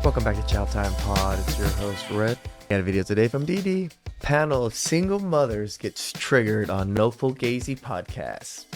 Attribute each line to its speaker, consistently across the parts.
Speaker 1: Welcome back to Chow Time Pod. It's your host, Red. Got a video today from Dee. Panel of single mothers gets triggered on No Fugazi podcast.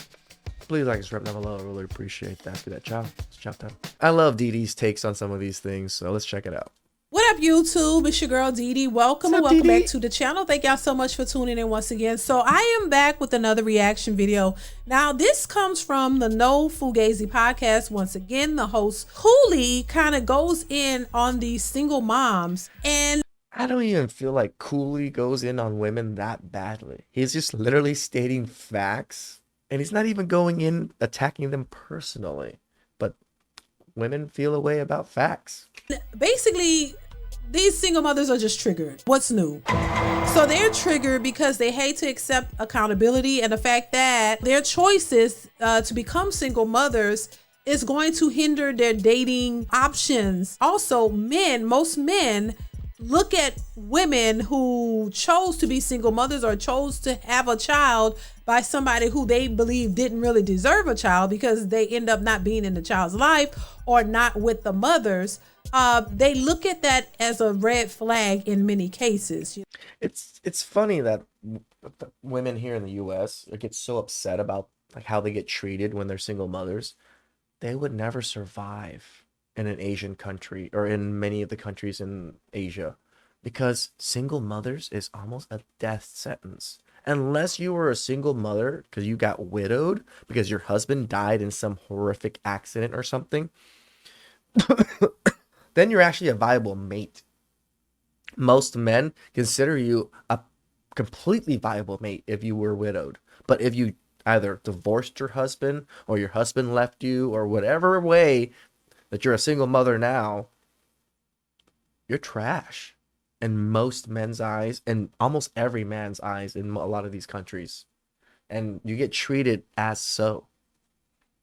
Speaker 1: Please like and subscribe down below. I really appreciate that. Do that, Chow. It's Chow Time. I love Dee's takes on some of these things, so let's check it out.
Speaker 2: What up, YouTube? It's your girl, Dee. Welcome and welcome back to the channel. Thank y'all so much for tuning in once again. So I am back with another reaction video. Now, this comes from the No Fugazi podcast. Once again, the host, Cooley, kind of goes in on these single moms. And
Speaker 1: I don't even feel like Cooley goes in on women that badly. He's just literally stating facts, and he's not even going in attacking them personally. But women feel a way about facts.
Speaker 2: basically, these single mothers are just triggered. What's new? So they're triggered because they hate to accept accountability and the fact that their choices to become single mothers is going to hinder their dating options. Also, most men look at women who chose to be single mothers or chose to have a child by somebody who they believe didn't really deserve a child because they end up not being in the child's life or not with the mothers. They look at that as a red flag in many cases.
Speaker 1: It's funny that women here in the U.S. get so upset about like how they get treated when they're single mothers. They would never survive in an Asian country or in many of the countries in Asia because single mothers is almost a death sentence. Unless you were a single mother because you got widowed because your husband died in some horrific accident or something, then you're actually a viable mate. Most men consider you a completely viable mate if you were widowed. But if you either divorced your husband or your husband left you or whatever way that you're a single mother now, you're trash in most men's eyes and almost every man's eyes in a lot of these countries. And you get treated as so.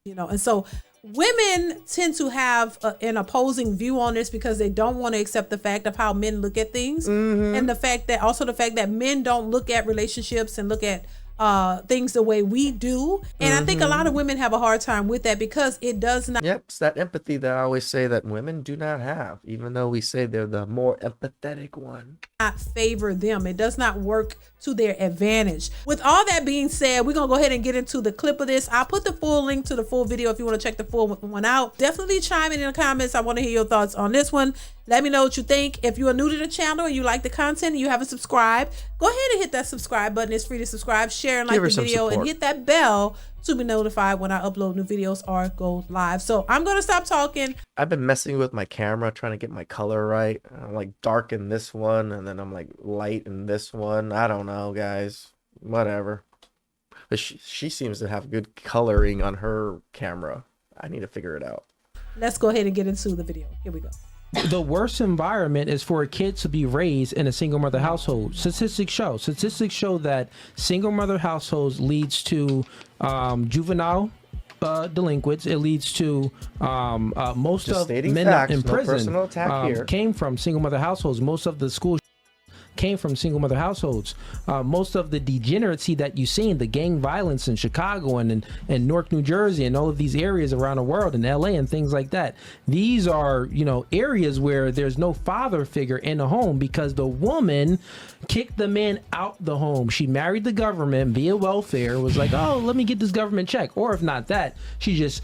Speaker 2: And so women tend to have an opposing view on this because they don't want to accept the fact of how men look at things, and the fact that men don't look at relationships and look at things the way we do. And I think a lot of women have a hard time with that because it does not.
Speaker 1: Yep, it's that empathy that I always say that women do not have, even though we say they're the more empathetic one.
Speaker 2: Not favor them. It does not work to their advantage. With all that being said, we're gonna go ahead and get into the clip of this. I'll put the full link to the full video if you want to check the full one out. Definitely chime in the comments. I want to hear your thoughts on this one. Let me know what you think. If you are new to the channel and you like the content and you haven't subscribed, go ahead and hit that subscribe button. It's free to subscribe, share, and like the video, and hit that bell to be notified when I upload new videos or go live. So I'm going to stop talking.
Speaker 1: I've been messing with my camera, trying to get my color right. I'm like dark in this one, and then I'm like light in this one. I don't know, guys. Whatever. But she seems to have good coloring on her camera. I need to figure it out.
Speaker 2: Let's go ahead and get into the video. Here we go.
Speaker 3: The worst environment is for a kid to be raised in a single mother household. Statistics show that single mother households leads to juvenile delinquents. It leads to most
Speaker 1: Just
Speaker 3: of men
Speaker 1: facts,
Speaker 3: in
Speaker 1: no
Speaker 3: prison
Speaker 1: personal attack here.
Speaker 3: Came from single mother households. Most of the schools came from single mother households. Most of the degeneracy that you see in the gang violence in Chicago and Newark, New Jersey, and all of these areas around the world, in LA and things like that, these are areas where there's no father figure in the home because the woman kicked the man out the home. She married the government via welfare, was like, oh, let me get this government check, or if not that, she just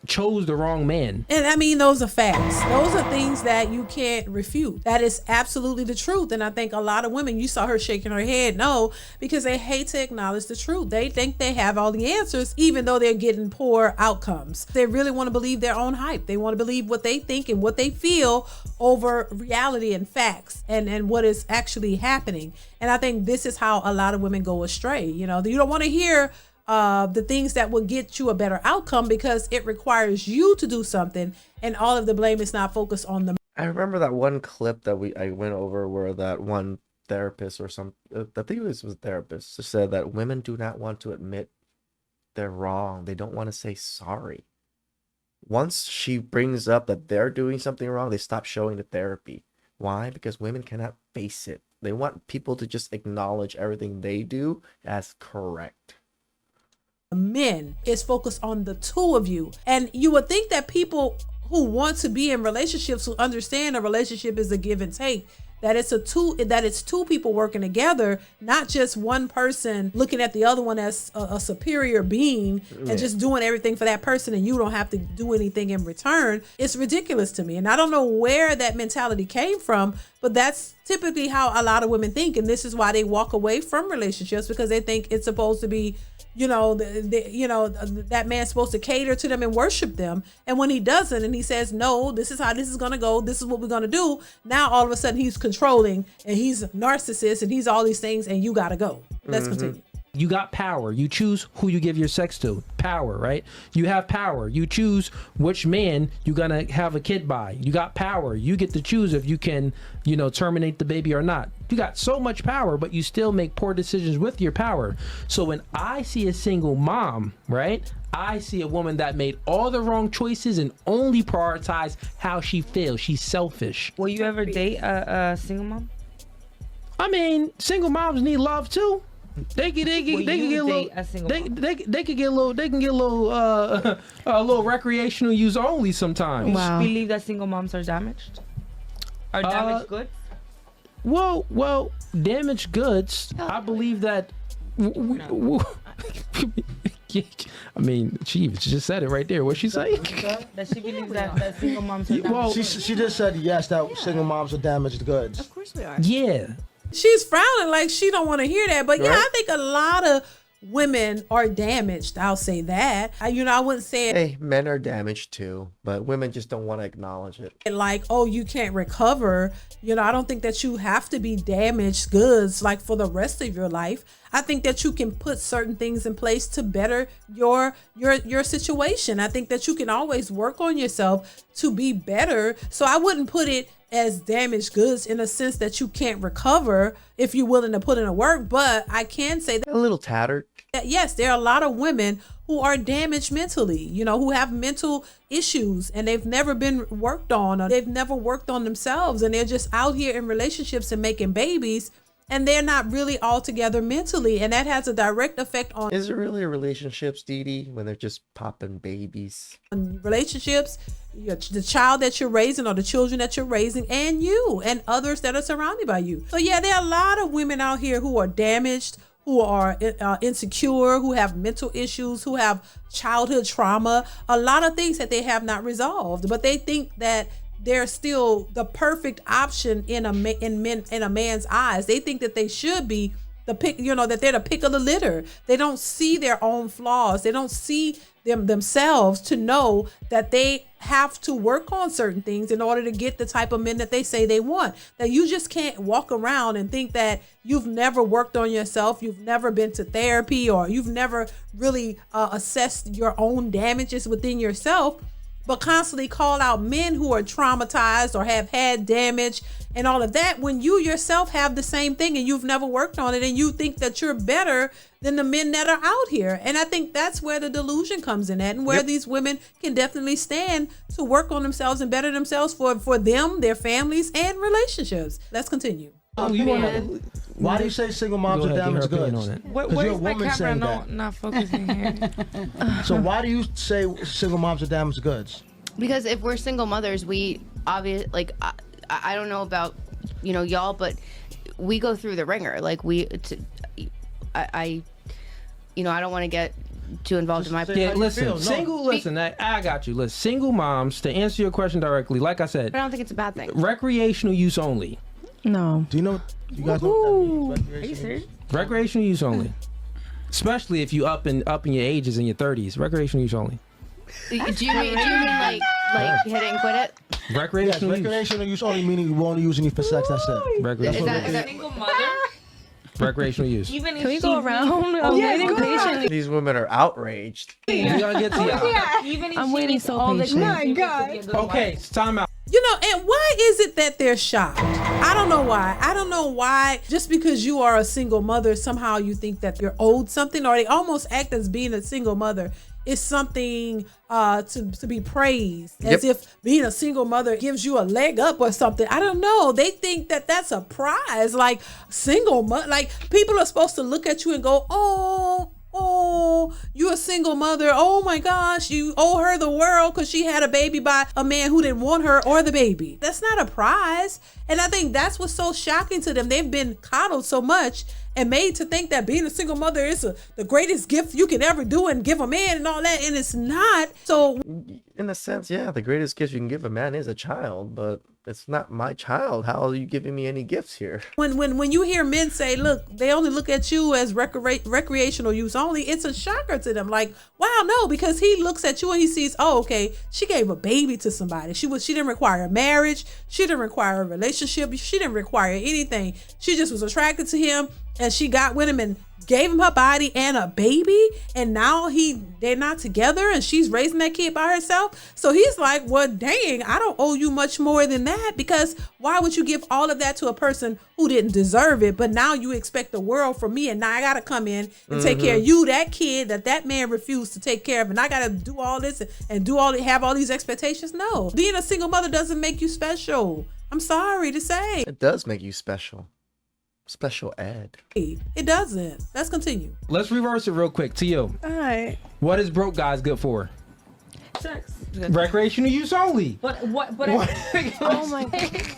Speaker 3: chose the wrong man.
Speaker 2: And I mean, those are facts. Those are things that you can't refute. That is absolutely the truth. And I think a lot of women, you saw her shaking her head no, because they hate to acknowledge the truth. They think they have all the answers, even though they're getting poor outcomes. They really want to believe their own hype. They want to believe what they think and what they feel over reality and facts and what is actually happening. And I think this is how a lot of women go astray. You don't want to hear the things that will get you a better outcome because it requires you to do something, and all of the blame is not focused on the.
Speaker 1: I remember that one clip that I went over where that one therapist or I think it was a therapist said that women do not want to admit they're wrong. They don't want to say sorry. Once she brings up that they're doing something wrong, they stop showing the therapy. Why? Because women cannot face it. They want people to just acknowledge everything they do as correct.
Speaker 2: Men is focused on the two of you, and you would think that people who want to be in relationships, who understand a relationship is a give and take. That it's two people working together, not just one person looking at the other one as a superior being and just doing everything for that person and you don't have to do anything in return. It's ridiculous to me. And I don't know where that mentality came from, but that's typically how a lot of women think. And this is why they walk away from relationships, because they think it's supposed to be, that man's supposed to cater to them and worship them. And when he doesn't, and he says, no, this is how this is going to go, this is what we're going to do, now all of a sudden he's controlling and he's a narcissist and he's all these things and you got to go. Let's continue.
Speaker 3: You got power. You choose who you give your sex to. Power, right? You have power. You choose which man you're going to have a kid by. You got power. You get to choose if you can, terminate the baby or not. You got so much power, but you still make poor decisions with your power. So when I see a single mom, right, I see a woman that made all the wrong choices and only prioritized how she feels. She's selfish.
Speaker 4: Will you ever date a single mom?
Speaker 3: I mean, single moms need love too. They can get a little recreational use only sometimes.
Speaker 4: Wow. You believe that single moms are damaged? Are damaged goods?
Speaker 3: Well, damaged goods. I believe that. I mean, she just said it right there. What'd she say?
Speaker 4: That she believes that single moms are damaged.
Speaker 5: Well, she just said yes, that single moms are damaged goods.
Speaker 6: Of course we are.
Speaker 3: Yeah.
Speaker 2: She's frowning like she don't want to hear that. But yeah, I think a lot of women are damaged. I'll say that. I wouldn't say it.
Speaker 1: Hey, men are damaged too, but women just don't want to acknowledge it.
Speaker 2: Like, oh, you can't recover. I don't think that you have to be damaged goods like for the rest of your life. I think that you can put certain things in place to better your situation. I think that you can always work on yourself to be better. So I wouldn't put it as damaged goods in a sense that you can't recover if you're willing to put in the work. But I can say that
Speaker 1: A little tattered.
Speaker 2: yes, there are a lot of women who are damaged mentally, who have mental issues and they've never been worked on, or they've never worked on themselves, and they're just out here in relationships and making babies, and they're not really all together mentally, and that has a direct effect on
Speaker 1: Is it really a relationships, Dee Dee, when they're just popping babies?
Speaker 2: relationships, the child that you're raising or the children that you're raising, and you and others that are surrounded by you. So yeah, there are a lot of women out here who are damaged, who are insecure, who have mental issues, who have childhood trauma, a lot of things that they have not resolved, but they think that they're still the perfect option in a man's eyes. They think that they should be the pick, that they're the pick of the litter. They don't see their own flaws. They don't see themselves to know that they have to work on certain things in order to get the type of men that they say they want. That you just can't walk around and think that you've never worked on yourself, you've never been to therapy, or you've never really assessed your own damages within yourself, but constantly call out men who are traumatized or have had damage and all of that, when you yourself have the same thing and you've never worked on it, and you think that you're better than the men that are out here. And I think that's where the delusion comes in at, and where these women can definitely stand to work on themselves and better themselves for them, their families, and relationships. Let's continue.
Speaker 5: Why do you say single moms are damaged goods?
Speaker 4: Where's my camera not focusing here?
Speaker 5: So why do you say single moms are damaged goods?
Speaker 6: Because if we're single mothers, we obviously, I don't know about, y'all, but we go through the ringer. I don't want to get too involved in my.
Speaker 3: Yeah, listen, I got you. Listen, single moms, to answer your question directly, like I said,
Speaker 6: I don't think it's a bad thing.
Speaker 3: Recreational use only.
Speaker 6: No.
Speaker 5: Do you know? You guys know what that means?
Speaker 6: Are you serious?
Speaker 3: Recreational use only. Especially if you up in your ages in your 30s. Recreational use only.
Speaker 6: Do you mean like hit it and quit it?
Speaker 3: Recreational use.
Speaker 5: Recreational use only meaning you won't use any for sex. That's it.
Speaker 3: Recreational
Speaker 6: Is that
Speaker 4: Single mother?
Speaker 3: Recreational use.
Speaker 4: Even if
Speaker 6: Can we go around? I'm waiting patiently.
Speaker 1: These women are outraged.
Speaker 3: We gotta get to y'all.
Speaker 4: Even if
Speaker 6: I'm
Speaker 4: she
Speaker 6: waiting
Speaker 4: needs
Speaker 6: so
Speaker 4: all the
Speaker 6: patient.
Speaker 4: My God.
Speaker 3: Okay, it's time out.
Speaker 2: And why is it that they're shocked? I don't know why. I don't know why. Just because you are a single mother, somehow you think that you're owed something, or they almost act as being a single mother is something to be praised, as if being a single mother gives you a leg up or something. I don't know. They think that that's a prize, like single mother. Like people are supposed to look at you and go, oh, oh, you a single mother. Oh my gosh, you owe her the world because she had a baby by a man who didn't want her or the baby. That's not a prize. And I think that's what's so shocking to them. They've been coddled so much and made to think that being a single mother is the greatest gift you can ever do and give a man and all that. And it's not. So
Speaker 1: In a sense, yeah, the greatest gift you can give a man is a child, but it's not my child. How are you giving me any gifts here?
Speaker 2: when you hear men say, look, they only look at you as recreational use only, it's a shocker to them. Like, wow, no, because he looks at you and he sees, oh, okay, she gave a baby to somebody. She didn't require a marriage. She didn't require a relationship. She didn't require anything. She just was attracted to him and she got with him and gave him her body and a baby, and now they're not together and she's raising that kid by herself. So he's like, well, dang, I don't owe you much more than that, because why would you give all of that to a person who didn't deserve it? But now you expect the world from me, and now I gotta come in and take care of you, that kid that man refused to take care of, and I gotta do all this and have all these expectations. No, being a single mother doesn't make you special. I'm sorry to say.
Speaker 1: It does make you special. Special ed.
Speaker 2: It doesn't. Let's continue.
Speaker 3: Let's reverse it real quick. To you,
Speaker 4: All right.
Speaker 3: what is broke guys good for?
Speaker 4: Sex.
Speaker 3: Recreational use only.
Speaker 4: What?
Speaker 6: Oh my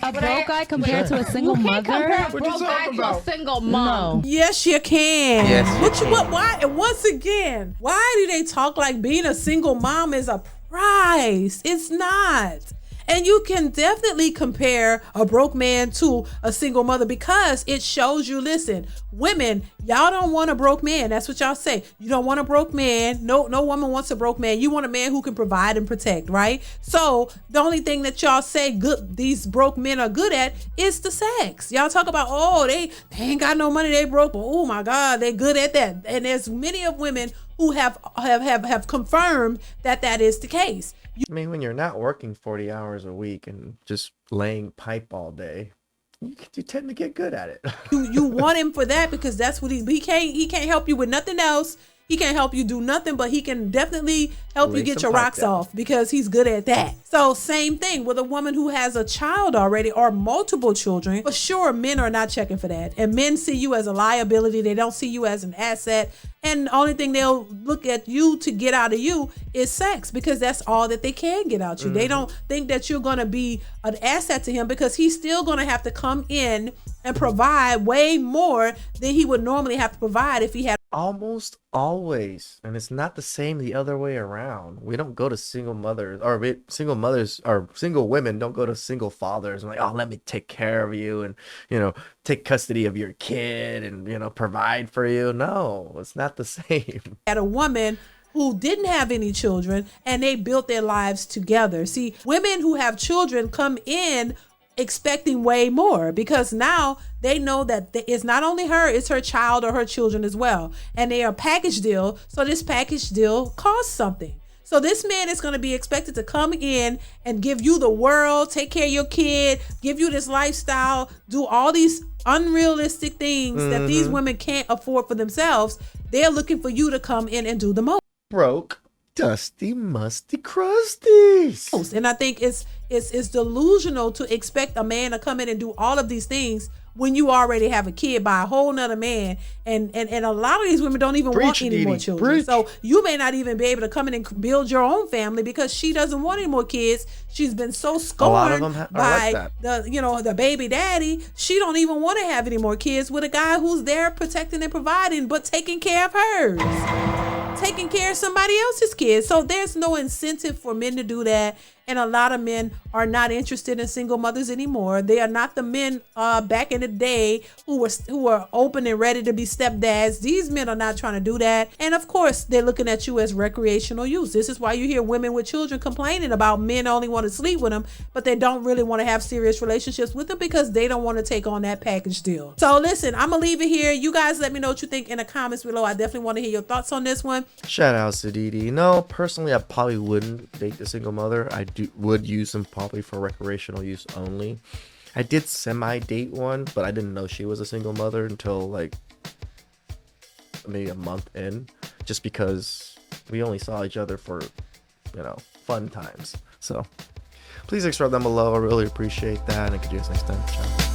Speaker 7: A broke guy compared to a single mother?
Speaker 3: What you talking about?
Speaker 6: single mom.
Speaker 7: No.
Speaker 2: Yes, you can.
Speaker 1: Yes, you can.
Speaker 2: Why? And once again, why do they talk like being a single mom is a prize? It's not. And you can definitely compare a broke man to a single mother, because it shows you, listen, women, y'all don't want a broke man. That's what y'all say. You don't want a broke man. No woman wants a broke man. You want a man who can provide and protect, right? So the only thing that y'all say these broke men are good at is the sex. Y'all talk about, oh, they ain't got no money, they broke, but oh my God, they good at that. And there's many of women who have confirmed that is the case.
Speaker 1: I mean, when you're not working 40 hours a week and just laying pipe all day, you tend to get good at it.
Speaker 2: You want him for that, because that's what he can't help you with nothing else. He can't help you do nothing, but he can definitely help you
Speaker 1: Lay
Speaker 2: get
Speaker 1: some
Speaker 2: your
Speaker 1: pipe
Speaker 2: rocks
Speaker 1: down.
Speaker 2: off, because he's good at that. So same thing with a woman who has a child already or multiple children. For sure, men are not checking for that. And men see you as a liability. They don't see you as an asset. And the only thing they'll look at you to get out of you is sex, because that's all that they can get out you. They don't think that you're going to be an asset to him, because he's still going to have to come in and provide way more than he would normally have to provide if he had.
Speaker 1: Almost always. And it's not the same the other way around. We don't go to single mothers, or single mothers, or single women don't go to single fathers and like, oh, let me take care of you and, take custody of your kid and, provide for you. No, it's not the same.
Speaker 2: Had a woman who didn't have any children and they built their lives together. See, women who have children come in expecting way more, because now they know that it's not only her, it's her child or her children as well. And they are a package deal. So this package deal costs something. So this man is going to be expected to come in and give you the world, take care of your kid, give you this lifestyle, do all these unrealistic things that these women can't afford for themselves. They're looking for you to come in and do the most.
Speaker 1: Broke, dusty, musty, crusties.
Speaker 2: And I think it's delusional to expect a man to come in and do all of these things when you already have a kid by a whole nother man. And a lot of these women don't even want any more children.
Speaker 1: Preach.
Speaker 2: So you may not even be able to come in and build your own family, because she doesn't want any more kids. She's been so scorned
Speaker 1: of them are
Speaker 2: by
Speaker 1: like that.
Speaker 2: the baby daddy. She don't even want to have any more kids with a guy who's there protecting and providing, but taking care of hers, taking care of somebody else's kids. So there's no incentive for men to do that. And a lot of men are not interested in single mothers anymore. They are not the men back in the day who were open and ready to be stepdads. These men are not trying to do that. And of course, they're looking at you as recreational use. This is why you hear women with children complaining about men only want to sleep with them, but they don't really want to have serious relationships with them, because they don't want to take on that package deal. So listen, I'm going to leave it here. You guys let me know what you think in the comments below. I definitely want to hear your thoughts on this one.
Speaker 1: Shout out to Didi. No, personally, I probably wouldn't date the single mother. I would use them probably for recreational use only. I did semi-date one, but I didn't know she was a single mother until like maybe a month in, just because we only saw each other for, fun times. So please express down below. I really appreciate that, and I could do this next time. Ciao.